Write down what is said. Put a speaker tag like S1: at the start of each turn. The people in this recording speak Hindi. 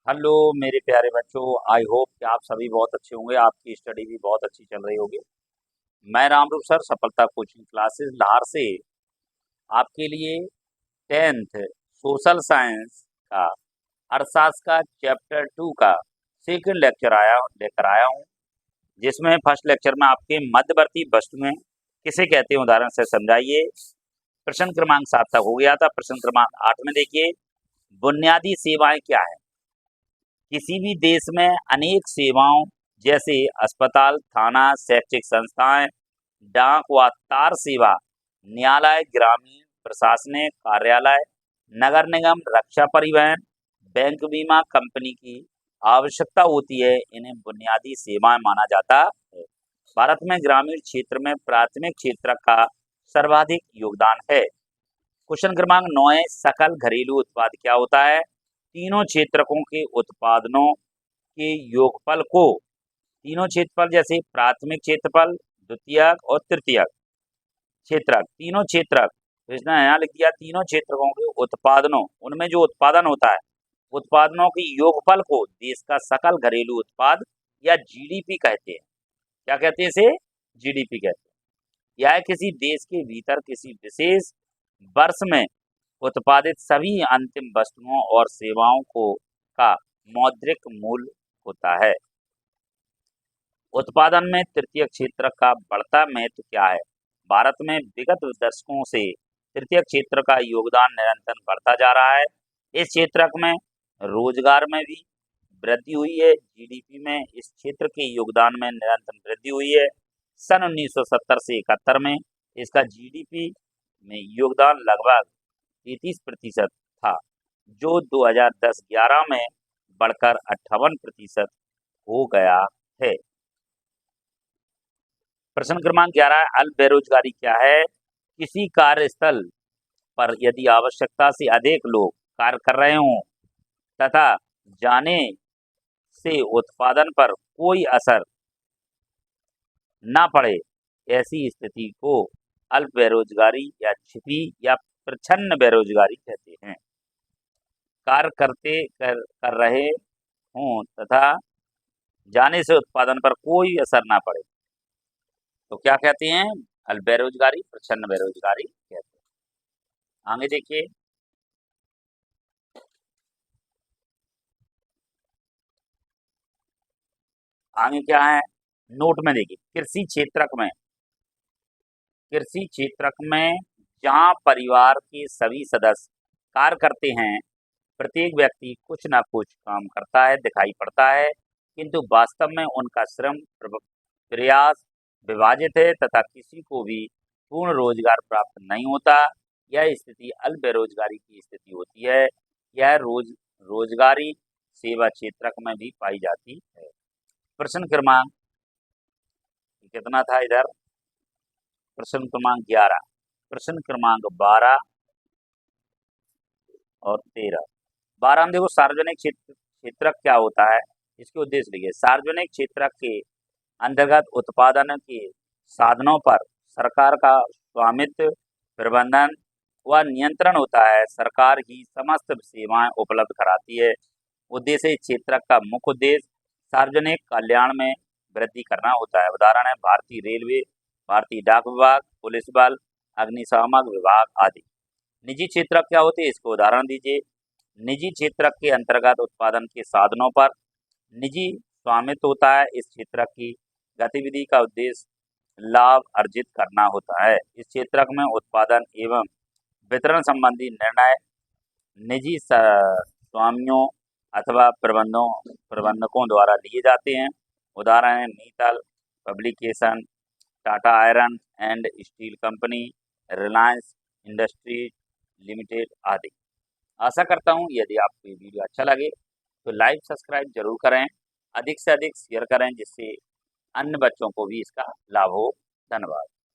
S1: हेलो मेरे प्यारे बच्चों। आई होप कि आप सभी बहुत अच्छे होंगे, आपकी स्टडी भी बहुत अच्छी चल रही होगी। मैं रामरूप सर सफलता कोचिंग क्लासेस लाहौर से आपके लिए 10th सोशल साइंस का अर्थशास्त्र का चैप्टर 2 का सेकंड लेक्चर लेकर आया हूँ, जिसमें फर्स्ट लेक्चर में आपके मध्यवर्ती वस्तुएं किसे कहते हैं उदाहरण से समझाइए। प्रश्न क्रमांक 7 तक हो गया था। प्रश्न क्रमांक 8 में देखिए, बुनियादी सेवाएं क्या है। किसी भी देश में अनेक सेवाओं जैसे अस्पताल, थाना, शैक्षिक संस्थाएं, डाक व तार सेवा, न्यायालय, ग्रामीण प्रशासनिक कार्यालय, नगर निगम, रक्षा, परिवहन, बैंक, बीमा कंपनी की आवश्यकता होती है, इन्हें बुनियादी सेवाएं माना जाता है। भारत में ग्रामीण क्षेत्र में प्राथमिक क्षेत्र का सर्वाधिक योगदान है। क्वेश्चन क्रमांक 9 है, सकल घरेलू उत्पाद क्या होता है। तीनों क्षेत्रकों के उत्पादनों के योगफल को, तीनों क्षेत्रफल जैसे प्राथमिक क्षेत्रफल, द्वितीयक और तृतीयक क्षेत्रक, तीनों क्षेत्रक, तो इसने यहाँ लिख दिया तीनों क्षेत्रकों के उत्पादनों, उनमें जो उत्पादन होता है उत्पादनों के योगफल को देश का सकल घरेलू उत्पाद या जीडीपी कहते हैं। क्या कहते हैं इसे? जीडीपी कहते हैं। यह किसी देश के भीतर किसी विशेष वर्ष में उत्पादित सभी अंतिम वस्तुओं और सेवाओं को का मौद्रिक मूल्य होता है। उत्पादन में तृतीय क्षेत्र का बढ़ता महत्व क्या है। भारत में विगत दशकों से तृतीय क्षेत्र का योगदान निरंतर बढ़ता जा रहा है। इस क्षेत्र में रोजगार में भी वृद्धि हुई है। जीडीपी में इस क्षेत्र के योगदान में निरंतर वृद्धि हुई है। सन 1970 से 71 में इसका जीडीपी में योगदान लगभग 33% था, जो 2010-11 में बढ़कर 58% हो गया है। प्रश्न क्रमांक 11 है, अल्प बेरोजगारी क्या है। किसी कार्यस्थल पर यदि आवश्यकता से अधिक लोग कार्य कर रहे हों तथा जाने से उत्पादन पर कोई असर न पड़े, ऐसी स्थिति को अल्प बेरोजगारी या छिपी या प्रच्छन्न बेरोजगारी कहते हैं। कार्य कर रहे हों तथा जाने से उत्पादन पर कोई असर ना पड़े, तो क्या कहते हैं? अल्प बेरोजगारी, प्रच्छन्न बेरोजगारी कहते हैं। आगे देखिए, आगे क्या है नोट में देखिए, कृषि क्षेत्रक में जहाँ परिवार के सभी सदस्य कार्य करते हैं, प्रत्येक व्यक्ति कुछ ना कुछ काम करता है दिखाई पड़ता है, किंतु वास्तव में उनका श्रम प्रयास विभाजित है तथा किसी को भी पूर्ण रोजगार प्राप्त नहीं होता। यह स्थिति अल्प बेरोजगारी की स्थिति होती है। यह रोजगारी सेवा क्षेत्रक में भी पाई जाती है। प्रश्न क्रमांक कितना था इधर? प्रश्न क्रमांक 11, प्रश्न क्रमांक 12 और 13। 12 में देखो, सार्वजनिक क्षेत्रक क्या होता है, इसके उद्देश्य लिखिए। सार्वजनिक क्षेत्रक के अंतर्गत उत्पादन के साधनों पर सरकार का स्वामित्व, प्रबंधन व नियंत्रण होता है। सरकार ही समस्त सेवाएं उपलब्ध कराती है। उद्देश्य, इस क्षेत्रक का मुख्य उद्देश्य सार्वजनिक कल्याण में वृद्धि करना होता है। उदाहरण है भारतीय रेलवे, भारतीय डाक विभाग, पुलिस बल, अग्निशामक विभाग आदि। निजी क्षेत्रक क्या होते हैं, इसको उदाहरण दीजिए। निजी क्षेत्रक के अंतर्गत उत्पादन के साधनों पर निजी स्वामित्व होता है। इस क्षेत्रक की गतिविधि का उद्देश्य लाभ अर्जित करना होता है। इस क्षेत्रक में उत्पादन एवं वितरण संबंधी निर्णय निजी स्वामियों अथवा प्रबंधकों द्वारा लिए जाते हैं। उदाहरण है Mittal publication, Tata iron and steel company, Reliance industries limited आदि। आशा करता हूँ यदि आपको ये वीडियो अच्छा लगे तो लाइक सब्सक्राइब जरूर करें, अधिक से अधिक शेयर करें, जिससे अन्य बच्चों को भी इसका लाभ हो। धन्यवाद।